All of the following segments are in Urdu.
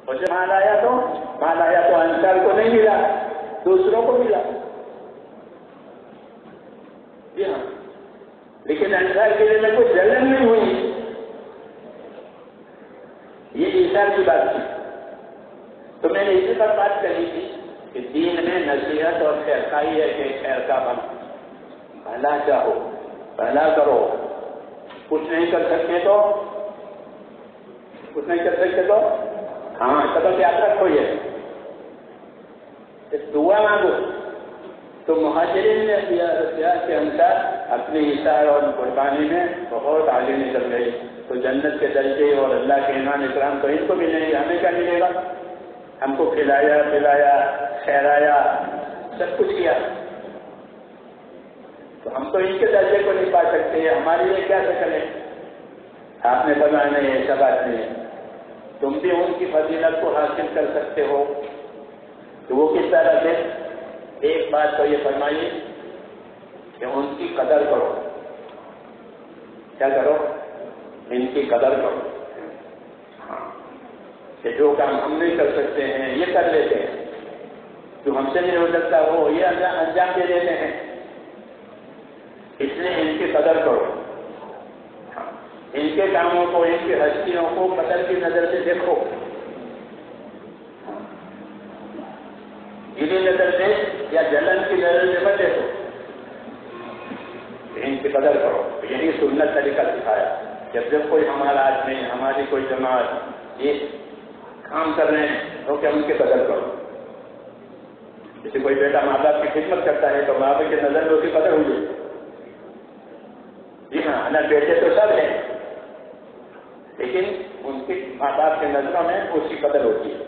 اور جب مال آیا تو انصار کو نہیں ملا، دوسروں کو ملا. جی ہاں، لیکن انصار کے لیے کوئی جلن نہیں ہوئی. یہ ایثار کی بات تھی. تو میں نے اسی پر بات کری تھی کہ دین میں نصیحت اور خیرخواہی ہے کہ خیر کا بھلا چاہو، بھلا کرو. کچھ نہیں کر سکتے تو ہاں سبق یاد رکھو. یہ دعا مانگو. تو مہاجرین نے سیاح کے انصار اپنے ایثار اور قربانی میں بہت آگے نکل گئے. تو جنت کے درجے اور اللہ کے انعام اکرام تو ان کو ملیں گے، ہمیں کیا ملے گا؟ ہم کو کھلایا پلایا ٹھہرایا سب کچھ کیا، تو ہم تو ان کے درجے کو نہیں پا سکتے. ہمارے لیے کیا شکل ہے؟ آپ نے فرمایا نہیں، ایسا بات نہیں ہے. تم بھی ان کی فضیلت کو حاصل کر سکتے ہو. تو وہ کس طرح سے؟ ایک بات تو یہ فرمائیے کہ ان کی قدر کرو. کیا کرو؟ ان کی قدر کرو. ہاں، کہ جو کام ہم نہیں کر سکتے ہیں یہ کر لیتے ہیں، جو ہم سے نہیں ہو سکتا وہ یہ انجام دے دیتے ہیں. اس لیے ان کی قدر کرو. ان کے کاموں کو، ان کی ہستیوں کو قدر کی نظر سے دیکھو. گلی نظر سے یا جلن کی نظر سے مت دیکھو. ان کی قدر کرو. یہی سنت طریقہ سکھایا. جب کوئی ہمارا آدمی، ہماری کوئی جماعت یہ کام کر رہے ہیں تو کہ ان کی قدر کرو. جیسے کوئی بیٹا ماں باپ کی خدمت کرتا ہے تو ماں باپ کی نظر میں اس کی قدر ہوگی. جی ہاں، نہ بیٹے تو سب ہیں، لیکن ان کی ماں باپ کے نظروں میں اس کی قدر ہوتی ہے.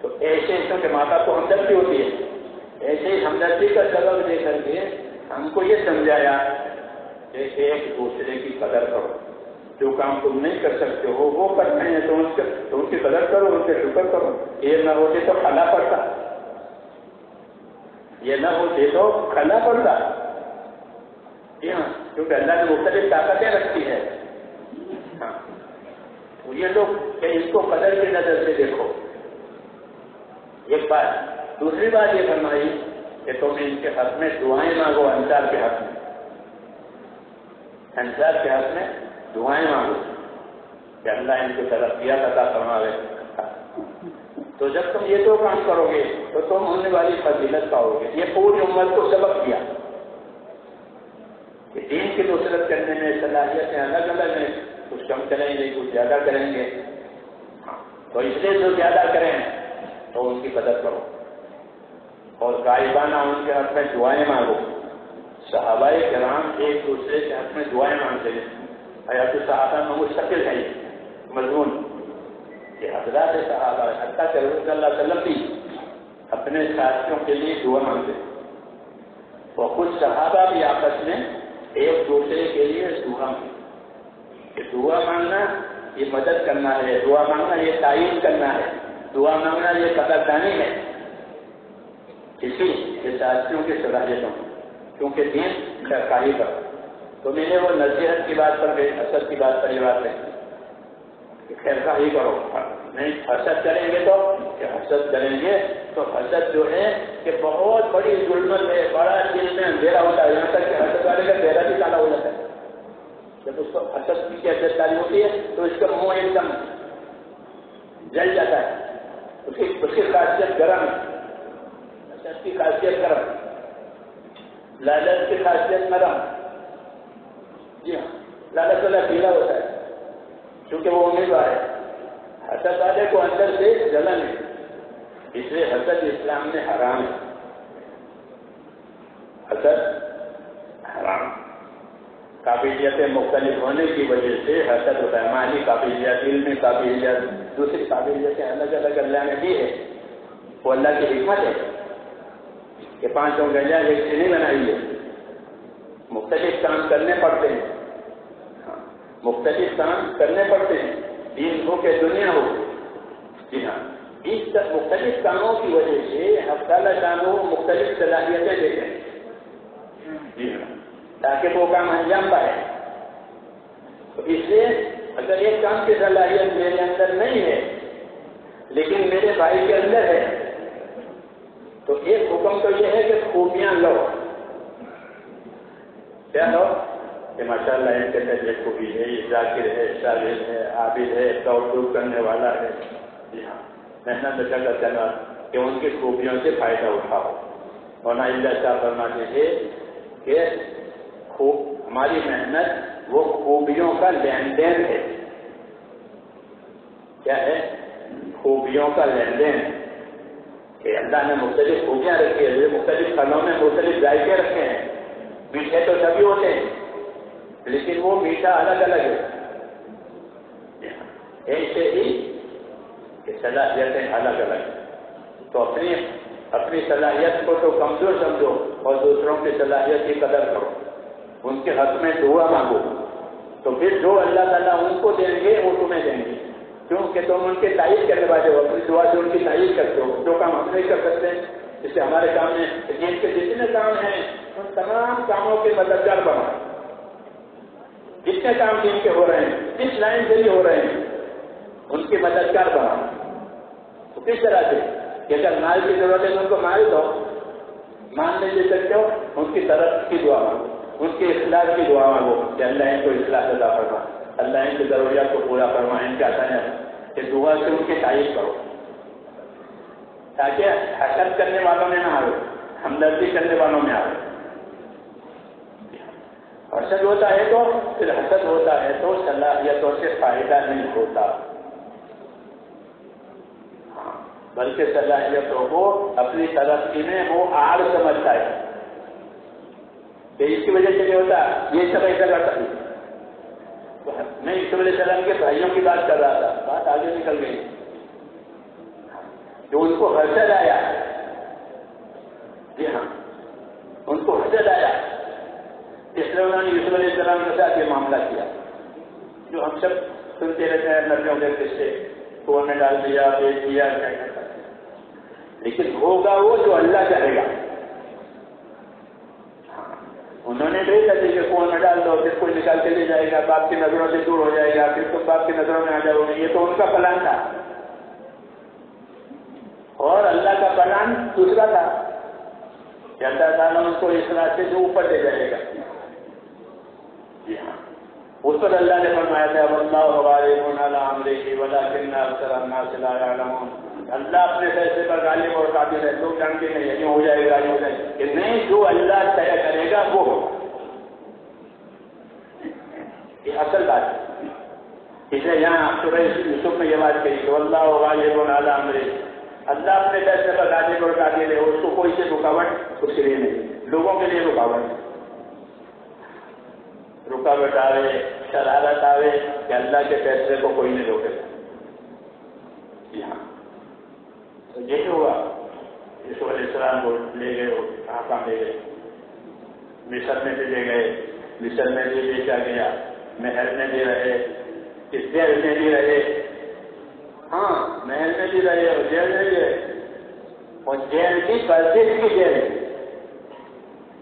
تو ایسے کہ ماں باپ کو ہمدردی ہوتی ہے، ایسے ہی ہمدردی کا سبب دے کر کے ہم کو یہ سمجھایا کہ ایک دوسرے کی قدر کرو. جو کام تم نہیں کر سکتے ہو وہ کرتے ہیں تو ان کی قدر کرو، ان کے شکر کرو. یہ نہ ہوتے تو کھلا پڑتا، یہ نہ ہوتے تو کھلا پڑتا. جی ہاں، کیونکہ اللہ نے مختلف طاقتیں رکھی ہے. ہاں، تو یہ لوگ کہ اس کو قدر کی نظر سے دیکھو. ایک بات. دوسری بات یہ فرمائی کہ تم ان کے حق میں دعائیں مانگو. انصار کے حق میں، انصار کے حق میں دعائیں مانگو کہ اللہ ان کو ترقیات عطا فرماوے. تو جب تم یہ دو کام کرو گے تو تم ہونے والی فضیلت پاؤ گے. یہ پوری امت کو سبق دیا کہ دین کی نصرت کرنے میں صلاحیتیں الگ الگ ہیں. کچھ کم کریں گے، کچھ زیادہ کریں گے. تو اس لیے جو زیادہ کریں تو ان کی قدر کرو اور غائبانہ ان کے حق میں دعائیں مانگو. صحابہ کرام ایک دوسرے کے حق میں دعائیں مانگتے ہیں. حیات صحابہ میں مستقل ہے یہ مضمون کہ حضرات صحابہ حتیٰ کہ رسول اللہ صلی اللہ علیہ وسلم بھی اپنے ساتھیوں کے لیے دعا مانگتے ہیں. اور کچھ صحابہ بھی آپس میں ایک دوسرے کے لیے دعا مانگتے. کہ دعا مانگنا یہ مدد کرنا ہے، دعا مانگنا یہ تعین کرنا ہے، دعا مانگنا یہ قدردانی ہے. اسی یہ ساتھیوں کی صلاحیتوں کیونکہ دین خیرخواہی پر. تو میں نے وہ نصیحت کی بات پر گئی، حسد کی بات پر یہ بات ہے کہ خیرخواہی کرو. نہیں حسد کریں گے تو کہ حسد کریں گے تو حسد جو ہے کہ بہت بڑی ظلمت ہے، بڑا دل میں اندھیرا ہوتا ہے. یہاں تک کہ حسد والے کا چہرہ بھی کالا ہو جاتا ہے. جب اس کو حسد کی حیثیت کاری ہوتی ہے تو اس کا منہ ایک دم جل جاتا ہے. اس کی خاصیت گرم ہے، حسد کی خاصیت گرم، لالچ کی خاصیت نرم. جی ہاں، لالچ والا پیلا ہوتا ہے کیونکہ وہ امیدوار ہے. حسد والے کو اندر سے جلن ہے، اس لیے حسد اسلام میں حرام ہے. حسد حرام. قابلیتیں مختلف ہونے کی وجہ سے حسد ہوتا ہے. مالی قابلیت، علمی قابلیت، دوسری قابلیتیں الگ الگ اللہ نے دی ہے. وہ اللہ کی حکمت ہے کہ 5 انگلیاں ایک سے نہیں بنائی ہے. مختلف کام کرنے پڑتے ہیں. مختلف کام کرنے پڑتے ہیں، دین ہو کہ دنیا ہو. جی ہاں، اس مختلف کاموں کی وجہ سے اب تعالیٰ کاموں مختلف صلاحیتیں دیتے ہیں. جی ہاں، تاکہ وہ کام انجام پائے. تو اس لیے اگر ایک کام کی صلاحیت میرے اندر نہیں ہے لیکن میرے بھائی کے اندر ہے. تو ایک حکم تو یہ ہے کہ خوبیاں لو. کیا لو کہ ماشاء اللہ ان کے اندر یہ خوبی ہے، یہ ذاکر ہے، شاگرد ہے، عابد ہے، دوڑ دھوپ کرنے والا ہے. جی ہاں، محنت کا چلا کہ ان کی خوبیوں سے فائدہ اٹھاؤ. اور نہ اللہ صاحب فرماتے تھے کہ ہماری محنت وہ خوبیوں کا لین دین ہے. کیا ہے؟ خوبیوں کا لین دین. کہ اللہ نے مختلف خوبیاں رکھی ہیں، مختلف پھلوں میں مختلف ذائقے رکھے ہیں. میٹھے تو سبھی ہوتے ہیں لیکن وہ میٹھا الگ الگ ہے. ایسے ہی کہ صلاحیتیں الگ الگ. تو اپنی صلاحیت کو تو کمزور سمجھو اور دوسروں کی صلاحیت کی قدر کرو. ان کے حق میں دعا مانگو تو پھر جو اللہ تعالیٰ ان کو دیں گے وہ تمہیں دیں گے. کیونکہ تم ان کی تعریف کرنے والے ہو، اپنی دعا سے ان کی تعریف کرتے ہو. جو کام ہم نہیں کر سکتے، جس سے ہمارے کام میں دین کے جتنے کام ہیں ان تمام کاموں کے مددگار بناؤ. جتنے کام دین کے ہو رہے ہیں، جس لائن سے بھی ہو رہے ہیں، ان کی مددگار بناؤ. تو کس طرح سے کہ اگر مال کی ضرورت ہے تو ان کو مال دو. مان نہیں دے سکتے ہو ان کی طرف کی دعا مانگو، ان کی اصلاح کی دعا مانگو کہ اللہ ان کو اصلاح عطا فرما، اللہ ان کی ضروریات کو پورا فرما. ان کے آسانیاں کہ دعا سے ان کی تعریف کرو تاکہ حسد کرنے والوں میں نہ آئے، ہمدردی کرنے والوں میں آئے. حسد ہوتا ہے تو پھر حسد ہوتا ہے تو صلاحیتوں سے فائدہ نہیں ہوتا، بلکہ صلاحیتوں کو اپنی ترقی میں وہ آڑ سمجھتا ہے کہ اس کی وجہ سے کیا ہوتا ہے یہ سب ایسا کرتا ہے. میں عیسیٰ علیہ السلام کے بھائیوں کی بات کر رہا تھا، بات آگے نکل گئی. جو ان کو حسد آیا، جی ہاں ان کو حسد آیا، اس لیے انہوں نے یوسف علیہ السلام کے ساتھ یہ معاملہ کیا جو ہم سب سنتے رہتے ہیں نبیوں کے قصے. کنویں میں ڈال دیا، بیچ دیا، لیکن ہوگا وہ جو اللہ چاہے گا. انہوں نے بھیجا تھا کہ کنویں میں ڈال دو، پھر کوئی نکال کے لے جائے گا، باپ کی نظروں سے دور ہو جائے گا، پھر تم باپ کی نظروں میں آ جاؤ گے. یہ تو ان کا پلان تھا اور اللہ کا پلان دوسرا تھا کہ اللہ تعالیٰ ان کو اس راستے سے اوپر لے جائے گا. جی ہاں، اس پر اللہ نے فرمایا تھا واللہ غالب علی امرہ ولکن اکثر الناس لا یعلمون. اللہ اپنے فیصلے پر غالب اور قادر ہے، لوگ جانتے نہیں یہ ہو جائے گا، یہ ہو جائے گا. کہ نہیں، جو اللہ طے کرے گا وہ ہوگا. یہ اصل بات ہے. اس لیے یہاں سورہ یوسف میں یہ بات کہی کہ واللہ غالب علی امرہ، اللہ اپنے فیصلے پر غالب اور قادر ہے. اس کو کوئی سے رکاوٹ اس کے لیے نہیں، لوگوں کے لیے رکاوٹ آوے، شرارت آوے کہ اللہ کے فیصلے کو کوئی نہیں روکے. جی ہاں، تو یہی ہوا. یوسف علیہ السلام کو لے گئے، کہاں لے گئے؟ مصر میں بھی لے گئے، مصر میں بھی بیچا گیا، محل میں بھی رہے، اس جیل میں بھی رہے. ہاں، محل میں بھی رہے اور جیل میں بھی رہے. اور جیل کی پرچیز کی جیل،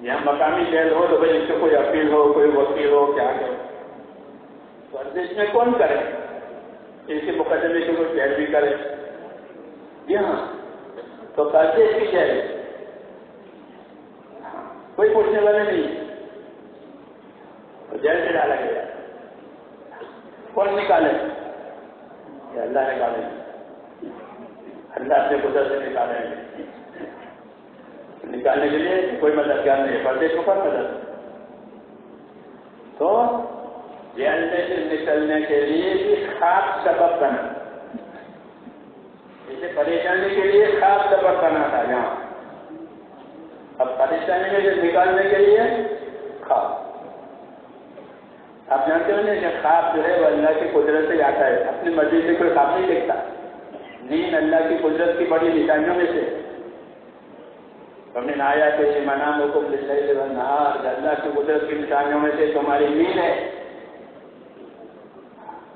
یہاں مقامی جیل ہو تو بھائی اس سے کوئی اپیل ہو، کوئی وکیل ہو، کیا کرو. پردیش میں کون کرے؟ اس کے مقدمے کے کوئی جیل بھی کرے. جی ہاں، تو پردیش کی جیل کوئی پوچھنے والے نہیں، تو جیل سے ڈالا گیا. کون نکالے؟ اللہ نکالے، اللہ اپنے قدرت سے نکالے. نکالنے کے لیے کوئی مددگار نہیں ہے، پردیش کو کون مدد. تو جیل میں سے نکلنے کے لیے بھی خاص سبب بنا، اسے پریشانی کے لیے خاص سبب بنا تھا یہاں. اب پریشانی میں سے نکالنے کے لیے خواب. آپ جانتے ہو کہ خواب جو ہے وہ اللہ کی قدرت سے آتا ہے، اپنی مرضی سے کوئی خواب نہیں دیکھتا. نیند اللہ کی قدرت کی بڑی نشانیوں میں سے. ہمیں آیا کہ منام حکم باللیل والنہار، اللہ کی قدرت کی نشانیوں میں سے تمہاری نیند ہے.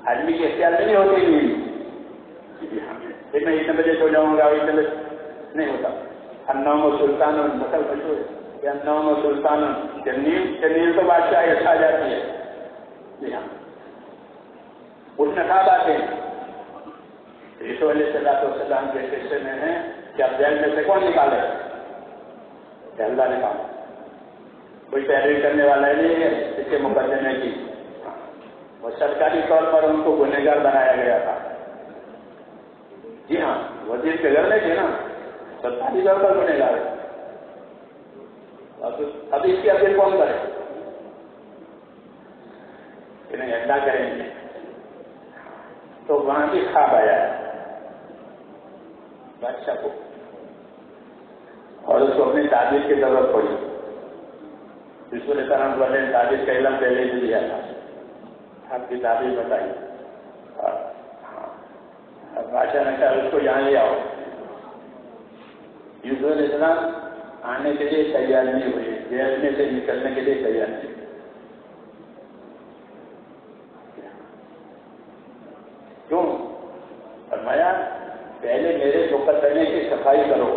آدمی کی اختیار نہیں ہوتی نیند. پھر میں اتنے بجے سو جاؤں گا، اتنے بجے نہیں ہوتا. النوم سلطان نسل مشہور ہے کہ النوم سلطان، نیند تو بادشاہ اچھا جاتی ہے. جی ہاں، اس میں خواب آتے ہیں. یوسف علیہ جیل میں سے کون نکالے؟ اللہ نکالا. کوئی پیروی کرنے والا نہیں ہے اس کے مقدمے کی. وہ سرکاری طور پر ان کو گنہگار بنایا گیا تھا. جی ہاں، وزیر کے گھر میں تھے نا، سرکاری طور پر گنہگار ہے. اب اس کی اپیل کون کرے کہ نہیں اللہ کریں گے؟ تو وہاں بھی خواب آیا ہے بادشاہ کو، اور اس کو اپنی تعبیر کی ضرورت پڑی. رسول کرم والے نے تعبیر کا علم پہلے ہی دیا تھا، آپ کی تعبیر بتائیے. اب بادشاہ نے کہا اس کو یہاں لے آؤ. یوسف علیہ السلام آنے کے لیے تیار نہیں ہوئے، جیل میں سے نکلنے کے لیے تیار نہیں. کیوں؟ فرمایا پہلے میرے مقدمے کی صفائی کرو،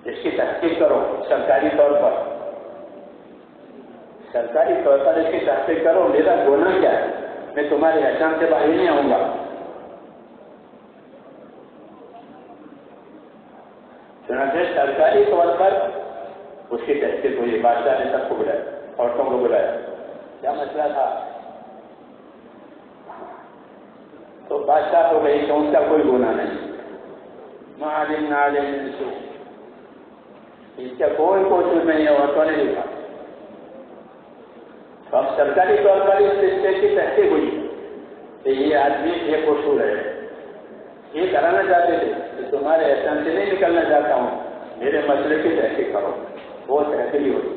اس کی تحقیق کرو. سرکاری طور پر اس کی تحقیق کرو. میرا گناہ کیا ہے؟ میں تمہارے احسان سے باہر نہیں آؤں گا. چنانچہ سرکاری طور پر اس کی تحقیق ہوئی. بادشاہ نے سب کو بلایا، عورتوں کو بلایا. کیا مسئلہ تھا؟ تو بادشاہ کو گئی کہ ان کا کوئی گناہ نہیں. معلم نالم سو، اس کا کوئی قصور نہیں ہے، عورتوں نے لکھا. اب سرکاری طور پر اس رشتے کی تحقیق ہوئی کہ یہ آدمی بے قصور ہے. یہ کرانا چاہتے تھے کہ تمہارے احسان سے نہیں نکلنا چاہتا ہوں، میرے مسئلے کی تحقیق کرو. وہ تحقیق ہوئی،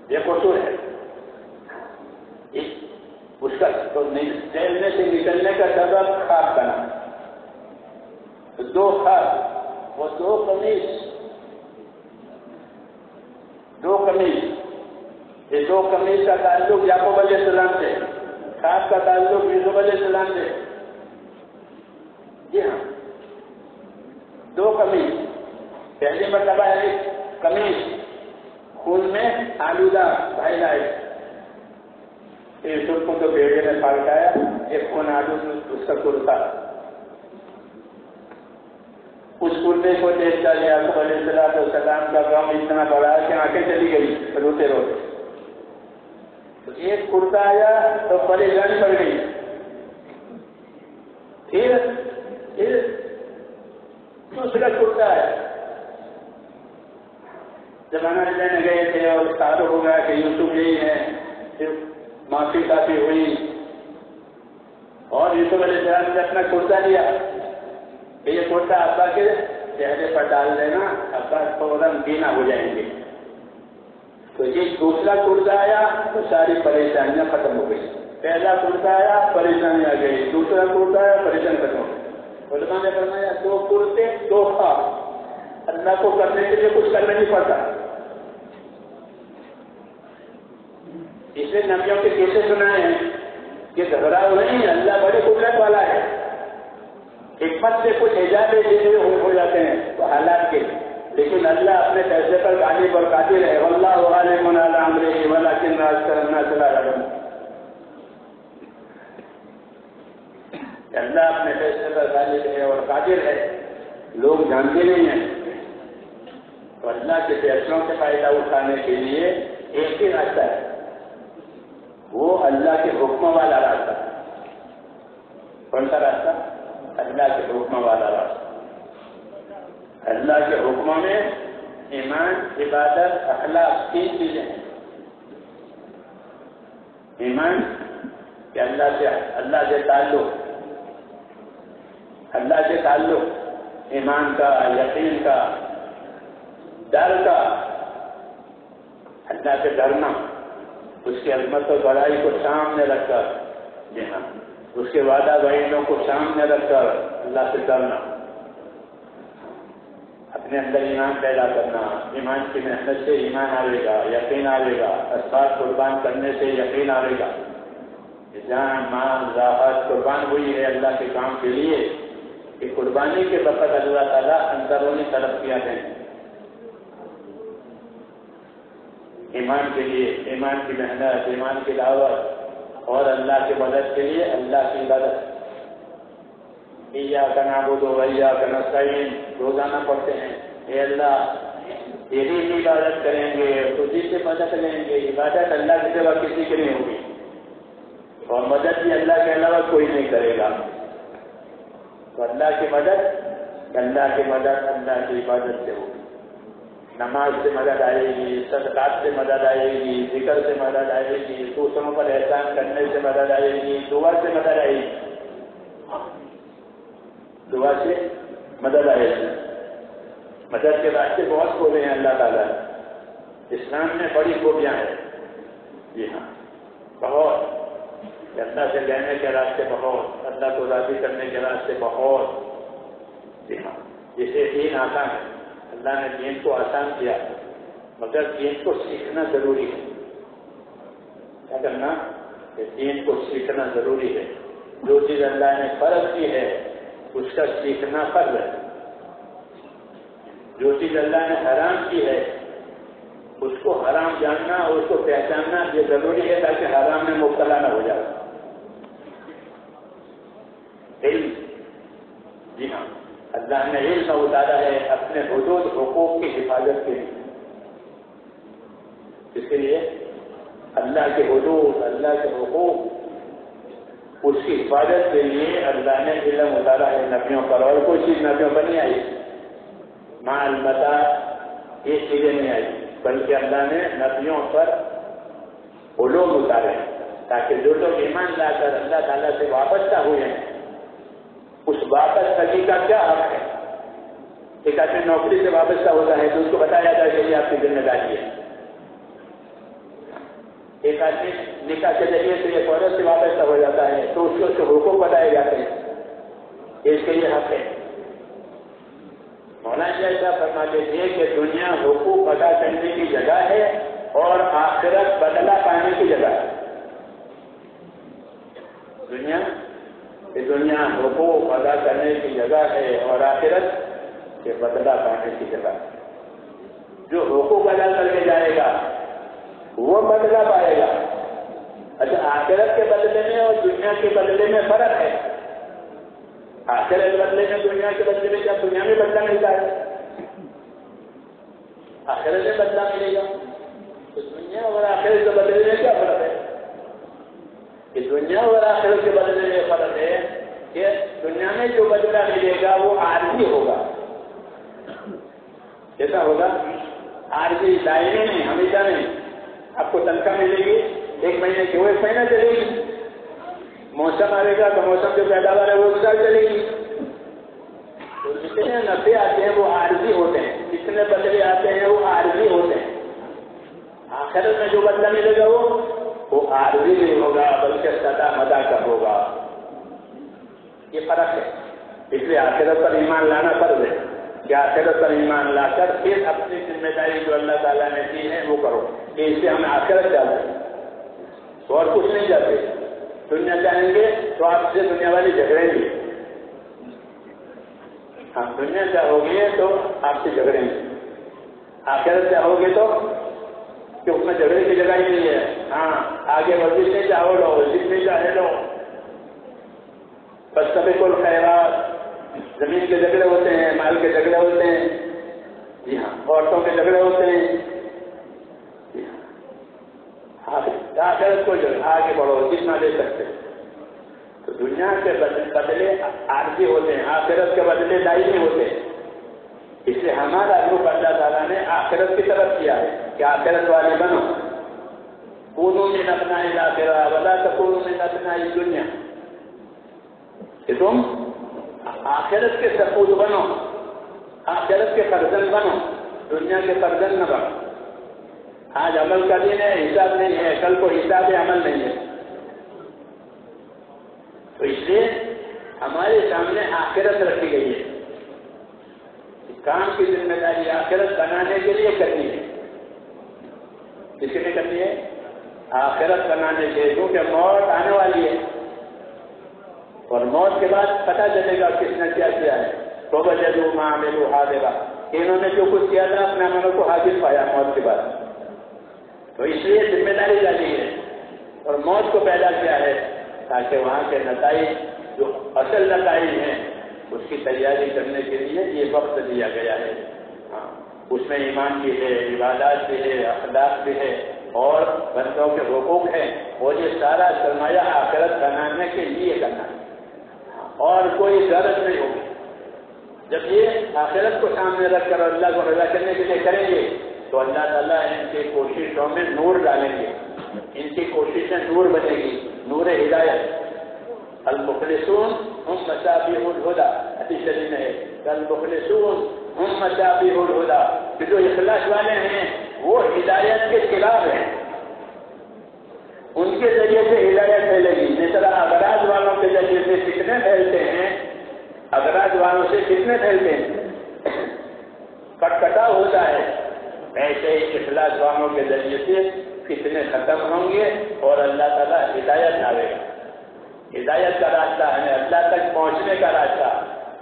بے قصور ہے. اس کا تو جیل میں سے نکلنے کا سبب خواب بنا. دو خواب، وہ دو قمیص، یہ دو قمیص کا تعلق یعقوب علیہ السلام سے، خواب کا تعلق یوسف علیہ السلام سے. جی ہاں، دو قمیص. پہلی مرتبہ ہے قمیص خون میں آلودہ بھائی لائے. یوسف کو تو بیڑے میں پھاڑایا، ایک خون آلود اس کا کرتا. اس کرتے کو دیکھ کر یعقوب علیہ السلام کا غم اتنا بڑا کہ آنکھیں چلی گئی روتے روتے. تو ایک کرتا آیا تو پریشانی پڑ گئی. پھر دوسرا کرتا آیا. زمانہ لینے گئے تھے اور تعارف ہو گیا کہ یوسف یہی ہے. پھر معافی کافی ہوئی اور یوسف علیہ السلام نے اپنا کرتا لیا کہ یہ کرتا ابا کے چہرے پر ڈال دینا، ابا فوراً بینا ہو جائیں گے. تو یہ دوسرا کرتا آیا تو ساری پریشانیاں ختم ہو گئی. پہلا کرتا آیا پریشانی آ گئی، دوسرا کرتا آیا پریشانی ختم ہو گئی. علماء نے فرمایا دو کرتے دو خواب. اللہ کو کرنے کے لیے کچھ کرنا نہیں پڑتا. اس نے نبیوں کے کیسے سنائے ہیں کہ گھبراؤ نہیں، اللہ بڑے قدرت والا ہے. حکمت سے کچھ ایجاد ہو جاتے ہیں تو حالات کے، لیکن اللہ اپنے فیصلے پر غالب اور قادر ہے. واللہ غالب علی امرہ ولکن اکثر الناس لا یعلمون. اللہ اپنے فیصلے پر غالب ہے اور قادر ہے، لوگ جانتے نہیں ہیں. تو اللہ کے فیصلوں سے فائدہ اٹھانے کے لیے ایک ہی راستہ ہے، وہ اللہ کے حکم والا راستہ. کون سا راستہ؟ اللہ کے حکم والا راستہ. اللہ کے حکموں میں ایمان، عبادت، اخلاق تین چیزیں ہیں. ایمان کہ اللہ سے تعلق، ایمان کا، یقین کا، ڈر کا، اللہ سے ڈرنا، اس کی عظمت و بڑائی کو سامنے رکھ کر، جی ہاں، اس کے وعدہ وعیدوں کو سامنے رکھ کر اللہ سے ڈرنا. اپنے اندر ایمان پیدا کرنا. ایمان کی محنت سے ایمان آئے گا، یقین آئے گا. اسباب قربان کرنے سے یقین آئے گا. جان، مال، راحت قربان ہوئی ہے اللہ کے کام کے لیے کہ قربانی کے وقت اللہ تعالیٰ اندرونی طلب کیا ہے. ایمان کے لیے ایمان کی محنت، ایمان کی دعوت اور اللہ کی مدد کے لیے اللہ کی عبادت. ایاک نعبد و ایاک نستعین روزانہ پڑھتے ہیں، اے اللہ تیری ہی عبادت کریں گے، تجھی سے مدد لیں گے، عبادت اللہ کے سوا کسی کی نہیں ہوگی، اور مدد بھی اللہ کے علاوہ کوئی نہیں کرے گا۔ تو اللہ کی مدد اللہ کی عبادت سے ہوگی، نماز سے مدد آئے گی، صدقات سے مدد آئے گی، ذکر سے مدد آئے گی، دوسروں پر احسان کرنے سے مدد آئے گی، دعا سے مدد آئے گی، دعا سے مدد آئے گی۔ مدد کے راستے بہت کھولے ہیں اللہ تعالیٰ، اسلام میں بڑی خوبیاں ہیں، جی ہاں بہت، اللہ سے لینے کے راستے بہت، اللہ کو راضی کرنے کے راستے بہت، جی ہاں جسے دین آسان ہے، اللہ نے دین کو آسان کیا، مگر دین کو سیکھنا ضروری ہے۔ کیا کرنا؟ کہ دین کو سیکھنا ضروری ہے۔ جو چیز اللہ نے فرض کی ہے اس کا سیکھنا فرض ہے، جو چیز اللہ نے حرام کی ہے اس کو حرام جاننا اور اس کو پہچاننا یہ ضروری ہے تاکہ حرام میں مبتلا نہ ہو جائے۔ علم، جی ہاں اللہ نے علم اتارا ہے اپنے حدود حقوق کی حفاظت کے لیے، اس کے لیے اللہ کے حدود، اللہ کے حقوق، اس کی حفاظت کے لیے اللہ نے علم اتارا ہے نبیوں پر، اور کوئی چیز نبیوں پر نہیں آئی، مع المتا یہ چیزیں نہیں آئی، بلکہ اللہ نے نبیوں پر علوم اتارے تاکہ جو لوگ ایمان لا کر اللہ تعالیٰ سے وابستہ ہوئے ہیں اس وابستگی کا کیا حق ہے۔ ایک آدمی نوکری سے وابستہ ہوتا ہے تو اس کو بتایا جاتا ہے کہ یہ آپ کی ذمہ داری ہے۔ ایک آدمی نکاح کے ذریعے سے ایک عورت سے وابستہ ہو جاتا ہے تو اس کو اس کے حقوق بتائے جاتے ہیں، اس کے یہ حق ہے۔ مولانا جیسا فرماتے تھے کہ دنیا حقوق ادا کرنے کی جگہ ہے اور آخرت بدلہ پانے کی جگہ ہے۔ دنیا حقوق ادا کرنے کی جگہ ہے اور آخرت کے بدلہ پانے کی جگہ ہے۔ جو حقوق ادا کر کے جائے گا وہ بدلہ پائے گا۔ اچھا آخرت کے بدلے میں اور دنیا کے بدلے میں فرق ہے۔ آخرت کے بدلے میں دنیا کے بدلے میں کیا دنیا میں بدلہ ملتا ہے؟ آخرت میں بدلہ ملے گا تو دنیا اور آخرت کے بدلے میں کیا فرق ہے؟ کہ دنیا اور آخرت کے بدلے میں فرق ہے کہ دنیا میں جو بدلہ ملے گا وہ عارضی ہوگا۔ کیسا ہوگا؟ عارضی، دائمی نہیں، ہمیشہ نہیں۔ آپ کو تنخواہ ملے گی ایک مہینے کی، وہ ایک مہینہ چلے گی، موسم آئے گا تو موسم جو پیداوار ہے وہ اس سال چلے گی۔ تو جتنے نفع آتے ہیں وہ عارضی ہوتے ہیں، جتنے بدلے آتے ہیں وہ عارضی ہوتے ہیں۔ آخرت میں جو بدلہ ملے گا وہ عارضی نہیں ہوگا بلکہ سدا مدا کا ہوگا۔ یہ فرق ہے، اس لیے آخرت پر ایمان لانا فرض ہے کہ آخرت پر ایمان لا کر پھر اپنی ذمہ داری جو اللہ تعالیٰ نے دی ہے وہ کرو، کہ اس سے ہم آخرت چاہتے ہیں اور کچھ نہیں چاہتے۔ دنیا چاہیں گے تو آپ سے دنیا والی جھگڑیں گے، ہم دنیا چاہو گے تو آپ سے جھگڑیں گے، آخرت چاہو گے تو کہ اس میں جھگڑے کی جگہ ہی نہیں ہے۔ ہاں آگے ورزش نہیں چاہو لو، جتنے چاہے لو، فاستبقوا الخیرات، زمین کے جھگڑے ہوتے ہیں، مال کے جھگڑے ہوتے ہیں، جی ہاں عورتوں کے جھگڑے ہوتے ہیں، جی ہاں آخرت کو جو آگے بڑھو جتنا دے سکتے۔ تو دنیا کے بدلے عارضی ہوتے ہیں، آخرت کے بدلے دائمی ہوتے ہیں۔ اس لیے ہمارا رخ اللہ تعالیٰ نے آخرت کی طرف کیا ہے کہ آخرت والے بنو، کونوا من ابناء الآخرہ ولا تکونوا من ابناء الدنیا، کہ تم آخرت کے سپوت بنو، آخرت کے فرزند بنو، دنیا کے فرزند نہ بنو۔ آج عمل کا دن ہے، حساب نہیں ہے، کل کو حساب عمل نہیں ہے۔ تو اس لیے ہمارے سامنے آخرت رکھی گئی ہے، کام کی ذمہ داری آخرت بنانے کے لیے کرنی ہے۔ کس کے لیے کرنی ہے؟ آخرت بنانے کے لیے، کیونکہ موت آنے والی ہے اور موت کے بعد پتہ چلے گا کس نے کیا کیا ہے۔ فَوَجَدُوا مَا عَمِلُوا حَاضِرًا، انہوں نے جو کچھ کیا تھا اپنے عملوں کو حاضر پایا موت کے بعد۔ تو اس لیے ذمہ داری ڈالی ہے اور موت کو پیدا کیا ہے تاکہ وہاں کے نتائج جو اصل نتائج ہیں اس کی تیاری کرنے کے لیے یہ وقت دیا گیا ہے. ہاں اس میں ایمان بھی ہے، عبادات بھی ہے، اخلاق بھی ہے اور بندوں کے حقوق ہیں، اور یہ سارا سرمایہ آخرت بنانے کے لیے کرنا ہے اور کوئی غرض نہیں ہوگی. جب یہ آخرت کو سامنے رکھ کر اللہ کو رضا کرنے کے لیے کریں گے تو اللہ تعالیٰ ان کی کوششوں میں نور ڈالیں گے، ان کی کوششیں نور بنے گی، نور ہدایت. المخلصون هم مصابيح الهدى، حدیث شریف میں ہے المخلصون هم مصابيح الهدى کہ جو اخلاص والے ہیں وہ ہدایت کے خلاف ہیں، ان کے ذریعے سے ہدایت پھیلے گی. جس طرح اغراض والوں کے ذریعے سے فتنے پھیلتے ہیں، اغراض والوں سے فتنے پھیلتے ہیں، کٹکٹا ہوتا ہے، ایسے ہی اخلاص والوں کے ذریعے سے فتنے ختم ہوں گے اور اللہ تعالیٰ ہدایت ڈالے گا. ہدایت کا راستہ ہے اللہ تک پہنچنے کا راستہ،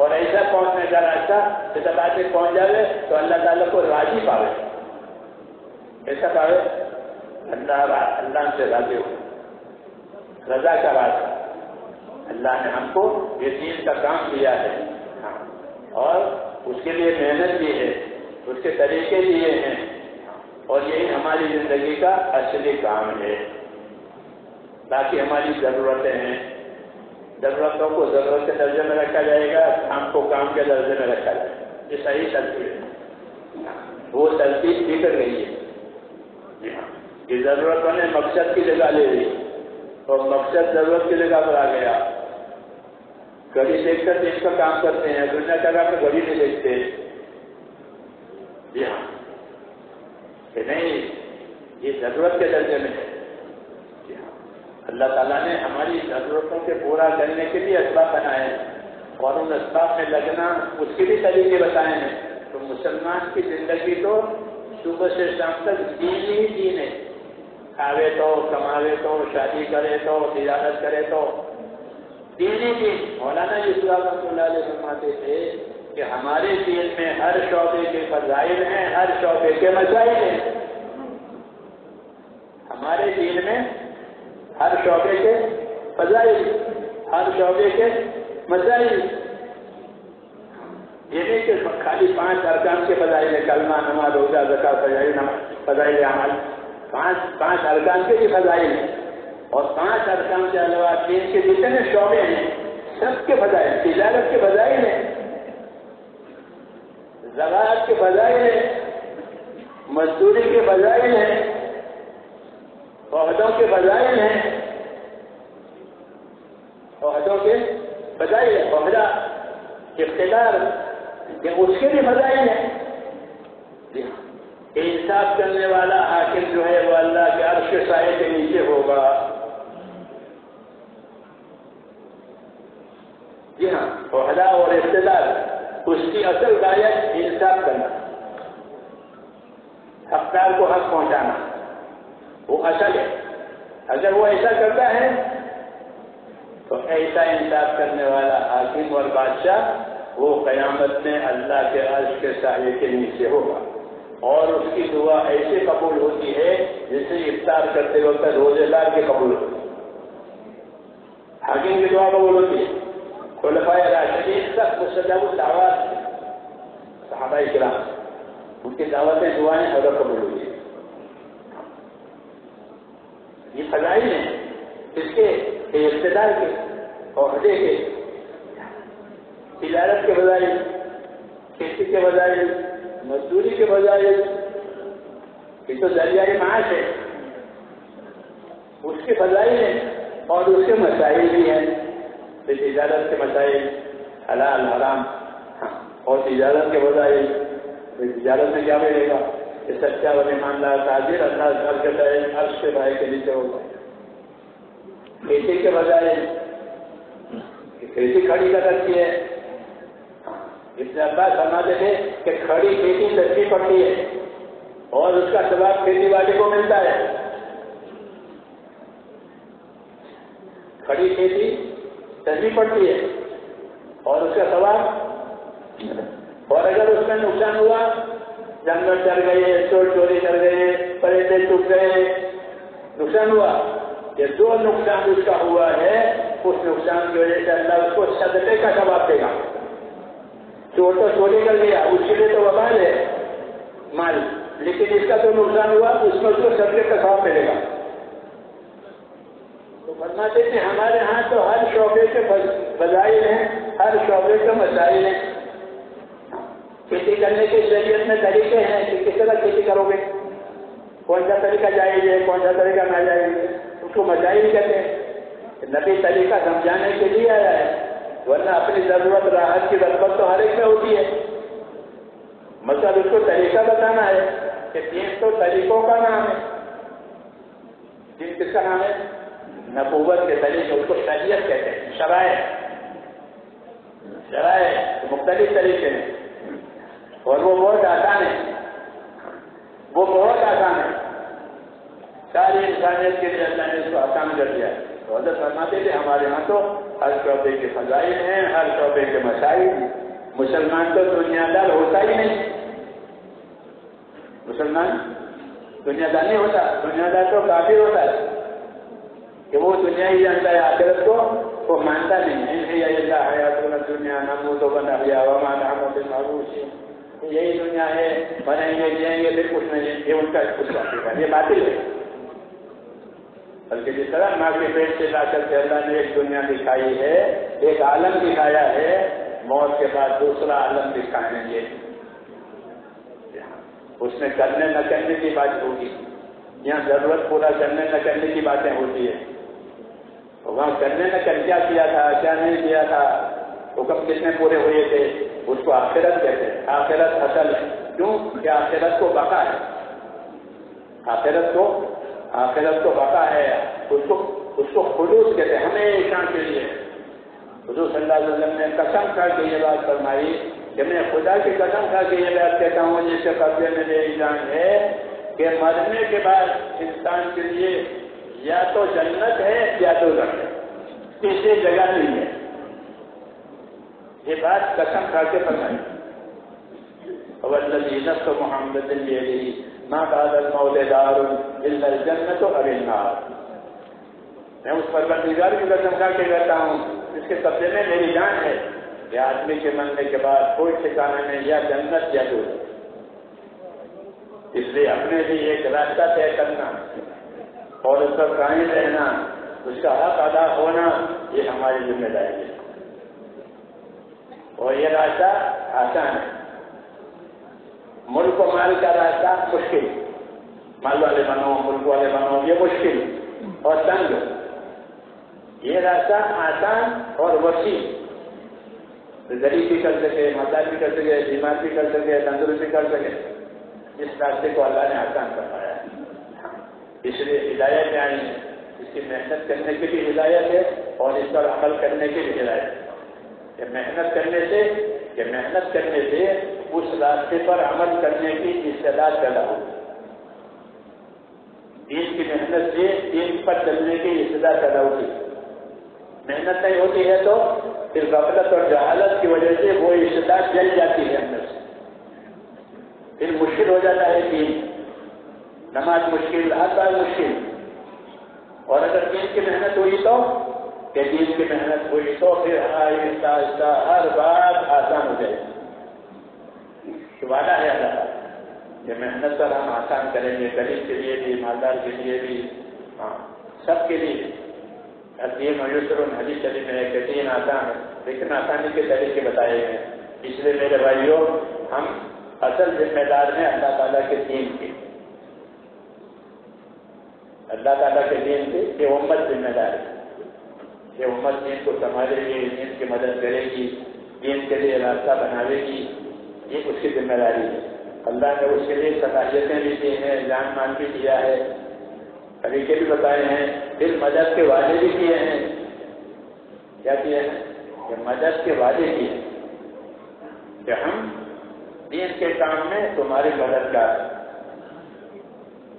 اور ایسا پہنچنے کا راستہ کہ جب آگے پہنچ جائے تو اللہ تعالیٰ کو راضی پاوے. ایسا پاوے اللہ سے راضی ہو، رضا کا راستہ. اللہ نے ہم کو یہ دین کا کام دیا ہے اور اس کے لیے محنت بھی ہے، اس کے طریقے دیے ہیں، اور یہی ہماری زندگی کا اصلی کام ہے. باقی ہماری ضرورتیں ہیں، ضرورتوں کو ضرورت کے درجے میں رکھا جائے گا، کام کو کام کے درجے میں رکھا جائے گا. یہ صحیح ترتیب ہے، وہ ترتیب بگڑ گئی ہے. یہ ضرورتوں نے مقصد کی جگہ لے لی اور مقصد ضرورت کی جگہ پر آ گیا. گھڑی دیکھ کر دن کا کام کرتے ہیں، دنیا جگہ پہ گھڑی نہیں دیکھتے. جی ہاں کہ نہیں، یہ ضرورت کے درجے میں ہے. اللہ تعالیٰ نے ہماری ضرورتوں کے پورا کرنے کے لیے اسباب بنائے ہیں اور ان اسباب میں لگنا اس کے بھی طریقے بتائے ہیں. تو مسلمان کی زندگی تو صبح سے شام تک دین ہی دین ہے. کھاوے تو، کماوے تو، شادی کرے تو، تجارت کرے تو، دین ہی دین. مولانا یوسف رحمۃ اللہ علیہ فرماتے تھے کہ ہمارے دین میں ہر شعبے کے فضائل ہیں، ہر شعبے کے مسائل ہیں. ہمارے دین میں ہر شعبے کے فضائل، ہر شعبے کے مسائل. یہ نہیں کہ خالی 5 ارکان کے فضائل ہیں، کلمہ، نماز، روزہ، زکات، فضائل اعمال. 5 ارکان کے بھی فضائل ہیں، اور 5 ارکان کے علاوہ دین کے جتنے شعبے ہیں سب کے فضائل. تجارت کے فضائل ہیں، زکات کے فضائل ہیں، مزدوری کے فضائل ہیں، عہدوں کے فضائل ہیں، عہدوں کے فضائل ہیں. عہدہ اقتدار کہ اس کے بھی فضائل ہیں. انصاف کرنے والا حاکم جو ہے وہ اللہ کے عرش کے سائے کے نیچے ہوگا. جی ہاں، عہدہ اور اقتدار اس کی اصل غایت انصاف کرنا، حقدار کو حق پہنچانا، وہ اصل ہے. اگر وہ ایسا کرتا ہے تو ایسا انصاف کرنے والا حاکم اور بادشاہ وہ قیامت میں اللہ کے عرش کے سائے کے نیچے ہوگا، اور اس کی دعا ایسے قبول ہوتی ہے جیسے افطار کرتے وقت روزے دار کے قبول ہوتی ہے. حاکم کی دعا قبول ہوتی ہے. خلفائے راشدین تک مستجاب الدعوات، صحابہ کرام، ان کی دعوتیں دعائیں ہر قبول ہوتی ہیں. یہ فضائل ہیں اس کے اقتدار کے، عہدے کے، تجارت کے فضائل، کھیتی کے فضائل، مزدوری کے فضائل. یہ تو ذریعہ معاش ہے، اس کے فضائل ہیں اور اس کے مسائل بھی ہیں. تجارت کے مسائل، حلال حرام، اور تجارت کے فضائل. تجارت میں کیا ملے گا کہ سچا اور ایماندار تاجر اللہ گھر کے عرش کے سائے کے نیچے ہوگا. کھیتی کے بجائے کھیتی کھڑی کر رکھی ہے. ابن عباس فرماتے تھے کہ کھڑی کھیتی سستی پڑتی ہے اور اس کا ثواب کھیتی والے کو ملتا ہے. کھڑی کھیتی سستی پڑتی ہے اور اس کا ثواب، اور اگر اس میں نقصان ہوا، جانور چڑھ گئے، چور چوری کر گئے، پرندے ٹوٹ گئے، نقصان ہوا، یہ 2 نقصان اس کا ہوا ہے، اس نقصان کی وجہ سے اللہ اس کو صدقے کا ثواب دے گا. چور تو چوری کر گیا، اس کے لیے تو وبال ہے مال، لیکن اس کا تو نقصان ہوا، اس میں اس کو صدقے کا ثواب ملے گا۔ تو فرماتے ہیں ہمارے ہاں تو ہر شعبے کے فضائل ہیں، ہر شعبے کے مسائل ہیں۔ کھیتی کرنے کے شریعت میں طریقے ہیں کہ کس طرح کھیتی کرو گے، کون سا طریقہ جائز ہے، کون سا طریقہ ناجائز ہے، اس کو مسائل کہتے ہیں۔ نبی طریقہ سمجھانے کے لیے آیا ہے، ورنہ اپنی ضرورت راحت کی رغبت تو ہر ایک میں ہوتی ہے، مطلب اس کو طریقہ بتانا ہے کہ دین تو طریقوں کا نام ہے۔ دین کس کا نام ہے؟ نبوت کے طریقے، اس کو شریعت کہتے ہیں، شرائع مختلف طریقے ہیں، اور وہ بہت آسان ہے، وہ بہت آسان ہے، ساری انسانیت کے لیے اللہ نے اس کو آسان کر دیا ہے۔ تو حضرت فرماتے تھے ہمارے یہاں تو ہر شعبے کے فضائل ہیں، ہر شعبے کے مسائل ہیں۔ مسلمان تو دنیا دار ہوتا ہی نہیں، مسلمان دنیا دار نہیں ہوتا، دنیا دار تو کافر ہوتا ہے کہ وہ دنیا ہی جانتا ہے، آخرت کو وہ مانتا نہیں ہے۔ اللہ حیاتنا دنیا نموت ونحیا وما نحن بمبعوثین، یہی دنیا ہے، مریں گے جئیں گے پھر کچھ نہیں، یہ ان کا کچھ عقیدہ، یہ باطل ہے۔ بلکہ جس طرح ماں کے پیٹ سے لا کر کے اللہ نے ایک دنیا دکھائی ہے، ایک عالم دکھایا ہے، موت کے بعد دوسرا عالم دکھائیں گے، اس میں کرنے نہ کرنے کی بات ہوگی، یہاں ضرورت پورا کرنے نہ کرنے کی باتیں ہوتی ہے، وہاں کرنے نہ کر کیا کیا تھا، کیا نہیں کیا تھا، حکم کتنے پورے ہوئے تھے، اس کو آخرت کہتے ہیں۔ آخرت اصل ہے، کیوں کہ آخرت کو بقا ہے، آخرت کو بقا ہے، اس کو خلوص کہتے ہیں، ہمیشہ کے لیے۔ حضور صلی اللہ علیہ وسلم نے قسم کھا کے یہ بات فرمائی کہ میں خدا کی قسم کھا کے یہ بات کہتا ہوں جس کے قبضے میں میری جان ہے کہ مرنے کے بعد انسان کے لیے یا تو جنت ہے یا دوزخ ہے، تیسری جگہ نہیں ہے۔ یہ بات قسم کھا کے فرمائی۔ والذی نفس محمد بیدہ ما بعد الموت دار الا الجنۃ او النار، میں اس پروردگار کی قسم کھا کے کہتا ہوں جس کے قبضے میں میری جان ہے کہ آدمی کے مرنے کے بعد کوئی ٹھکانا نہیں، یا جنت یا دوزخ۔ اس لیے اپنے لیے ایک راستہ طے کرنا اور اس پر قائم رہنا، اس کا حق ادا ہونا، یہ ہماری ذمہ داری ہے۔ اور یہ راستہ آسان ہے، ملک و مال کا راستہ مشکل، مال والے بنو ملک والے بنو یہ مشکل اور تنگ، یہ راستہ آسان اور وسیع، غریب بھی کر سکے، محتاج بھی کر سکے، بیمار بھی کر سکے، تندرست بھی کر سکے، اس راستے کو اللہ نے آسان بنایا ہے۔ اس لیے ہدایت آئی ہے، اس کی محنت کرنے کی بھی ہدایت ہے اور اس پر عمل کرنے کی بھی ہدایت ہے کہ محنت کرنے سے اس راستے پر عمل کرنے کی استعداد پیدا ہو، دین کی محنت سے دین پر چلنے کی استعداد پیدا ہوتی۔ محنت نہیں ہوتی ہے تو پھر غفلت اور جہالت کی وجہ سے وہ استعداد جل جاتی ہے اندر سے، پھر مشکل ہو جاتا ہے دین، نماز مشکل، ہر بات مشکل۔ اور اگر دین کی محنت ہوئی تو کہ دین کی محنت ہوئی تو پھر آہستہ آہستہ ہر بات آسان ہو جائے گی۔ وعدہ ہے اللہ کا کہ محنت پر ہم آسان کریں گے، غریب کے لیے بھی، مالدار کے لیے بھی، سب کے لیے۔ دین و یسر حدیث شریف میں ہے کہ دین آسان ہے، لیکن آسانی کے طریقے بتائے گئے۔ اس لیے میرے بھائیوں، ہم اصل ذمہ دار ہیں اللہ تعالیٰ کے دین کے، اللہ تعالیٰ کے دین کی یہ امت ذمہ دار ہے، یہ امت دین کو سنبھالے گی، دین کی مدد کرے گی، دین کے لیے راستہ بناوے گی، یہ اس کی ذمہ داری ہے۔ اللہ نے اس کے لیے صلاحیتیں بھی دی ہیں، جان مان بھی دیا ہے، طریقے بھی بتائے ہیں، پھر مدد کے وعدے بھی کیے ہیں۔ کیا کیے ہیں؟ کہ مدد کے وعدے کیے کہ ہم دین کے کام میں تمہاری مددگار ہیں۔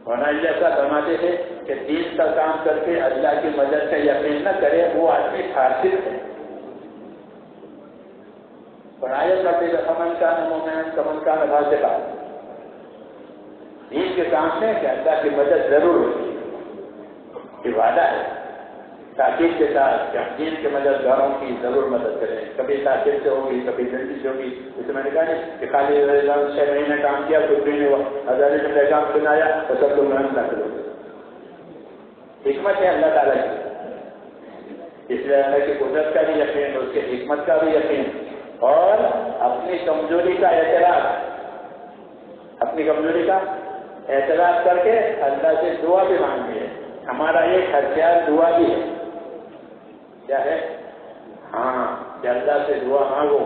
ہونا ایسا فرماتے تھے کہ دین کا کام کر کے اللہ کی مدد کا یقین نہ کرے وہ آدمی فاسق ہے۔ پڑھائی کرتے تھے کمن کا نمومن کمن کا نبھا، دین کے کام میں کہ اللہ کی مدد ضرور ہوتی ہے، یہ وعدہ ہے۔ تاکید کے ساتھ کہ ہم دین کے مددگاروں کی ضرور مدد کریں. کبھی تاکید سے ہوگی, کبھی جلدی سے ہوگی. جیسے میں نے کہا نہیں کہ خالی 6 مہینے کام کیا, کچھ بھی نہیں ہوا, ہزار نے پیغام سنایا تو سب لوگ محنت نہ کرو. حکمت ہے اللہ تعالیٰ کی, اس لیے اللہ کی قدرت کا بھی یقین, اس کی حکمت کا بھی یقین, اور اپنی کمزوری کا اعتراف, اپنی کمزوری کا اعتراف کر کے اللہ سے دعا بھی مانگنی ہے. ہمارا ایک ہتھیار دعا بھی ہے. کیا ہے؟ ہاں, کہ اللہ سے دعا مانگو,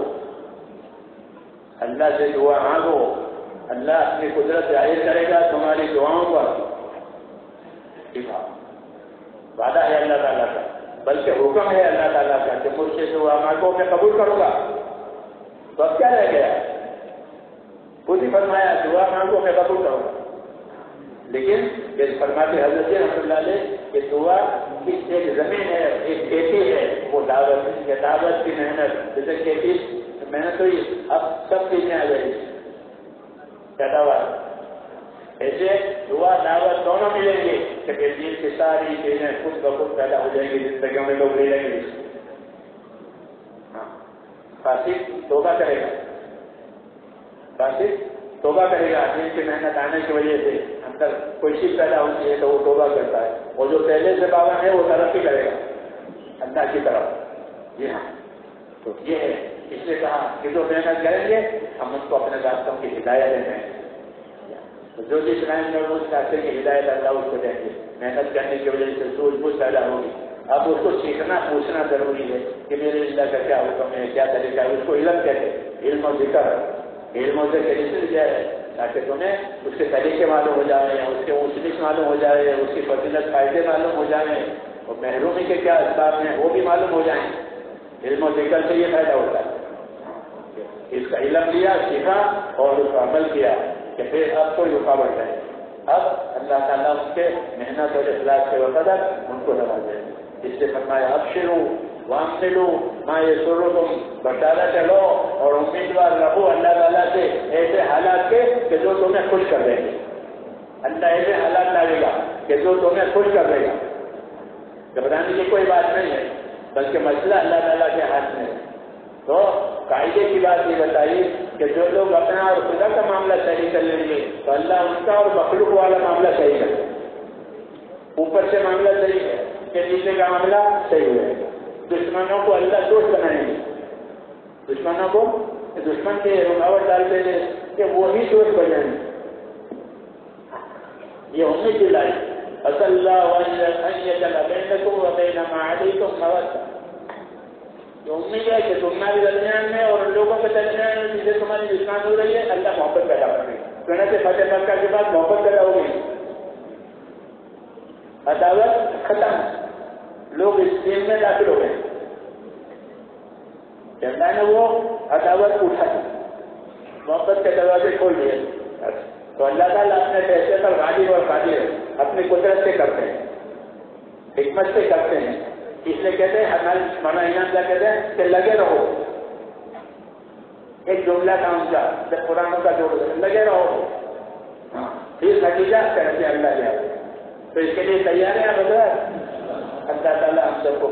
اللہ سے دعا مانگو. اللہ اپنی قدرت ظاہر کرے گا تمہاری دعاؤں پر. وعدہ ہے اللہ تعالیٰ کا, بلکہ حکم ہے اللہ تعالیٰ کا کہ مجھ سے دعا مانگو میں قبول کروں گا. تو اب کیا رہ گیا؟ خود ہی فرمایا دعا مانگو میں قبول کروں گا. لیکن یہ فرماتے حضرت رحمۃ اللہ علیہ کہ دعا کی ایک زمین ہے, ایک کھیتی ہے, وہ دعوت کی محنت. جیسے کھیتی محنت ہوئی, اب سب چیزیں آ جائیں گی, پیداوار. ایسے دعا دعوت دونوں ملیں گے کہ دین کی ساری چیزیں خود بخود پیدا ہو جائیں گی, زندگیوں میں لوگ لے لیں گے. ہاں, فاسق توبہ کرے گا, فاسق توبہ کرے گا. دین کی محنت آنے کی وجہ سے اندر کوئی چیز پیدا ہوتی ہے تو وہ توبہ کرتا ہے, اور جو پہلے سے پابند ہے وہ ترقی کرے گا اللہ کی طرف. جی ہاں, تو یہ ہے. اس لیے کہا کہ جو محنت کریں گے ہم ان کو اپنے راستوں کی ہدایت دیں گے. جو جس لائن میں اس راستے کی ہدایت اللہ اس کو دیں گے. محنت کرنے کی وجہ سے سوچ بوجھ پیدا ہوگی. اب اس کو سیکھنا پوچھنا ضروری ہے کہ میرے اللہ کا کیا حکم ہے, کیا طریقہ ہے. اس کو علم کہتے ہیں, علم و ذکر. علم و ذکر اس لیے ہے تاکہ تمہیں اس کے طریقے معلوم ہو جائیں, اس کے اونچ نیچ معلوم ہو جائے, اس کی فضیلت فائدے معلوم ہو جائیں, اور محرومی کے کیا اسباب ہیں وہ بھی معلوم ہو جائیں. علم و ذکر سے یہ فائدہ ہوتا ہے. اس کا علم لیا, سیکھا اور اس کا عمل کیا کہ پھر اب کوئی رکاوٹ نہیں. اب اللہ تعالیٰ اس کے محنت اور اخلاص کے وقت ان کو نوازے. اس سے فرمایا ابشروا واملوا ما یسرکم, بتانا چلو اور امیدوار رہو اللہ تعالیٰ سے ایسے حالات کے کہ جو تمہیں خوش کر دیں گے. اللہ ایسے حالات لاوے گا کہ جو تمہیں خوش کر دے گا. گھبرانے کی کوئی بات نہیں ہے, بلکہ مسئلہ اللہ تعالیٰ کے ہاتھ میں ہے. تو قاعدے کی بات یہ بتائی کہ جو لوگ اپنا اور خدا کا معاملہ صحیح کر لیں گے تو اللہ ان کا اور مخلوق والا معاملہ صحیح کرے گا. اوپر سے معاملہ صحیح ہے کہ نیچے کا معاملہ صحیح ہوئے گا. دشمنوں کو اللہ دوست بنائیں گے. دشمنوں کو دشمن کے رکاوٹ ڈالتے ہیں کہ وہی دوست بنائیں گے. یہ امید دلائی اصل اللہ بینکم وبین ما علیکم مودہ. یہ امید ہے کہ تمہارے درمیان میں اور لوگوں کے درمیان میں جسے تمہاری دشمن ہو رہی ہے اللہ محبت پیدا کر رہی ہے. کہنے سے فتح مکہ کے بعد محبت پیدا ہو گئی, عداوت ختم, لوگ اس دین میں داخل ہو گئے. اللہ نے وہ عداوت اٹھائی, محبت کے دروازے کھول دیے. تو اللہ تعالیٰ اپنے فیصلے پر غالب اور قادر اپنی قدرت سے کرتے ہیں, حکمت سے کرتے ہیں. اس لیے کہتے ہیں ہمارے مولانا انعام اللہ کہتے ہیں کہ لگے رہو. ایک جملہ تھا ان کا جب قرآنوں کا جوڑ لگے رہو, پھر نتیجہ کہتے ہیں اللہ جائے. تو اس کے لیے تیار ہیں آپ حضرات. اللہ تعالیٰ ہم سب کو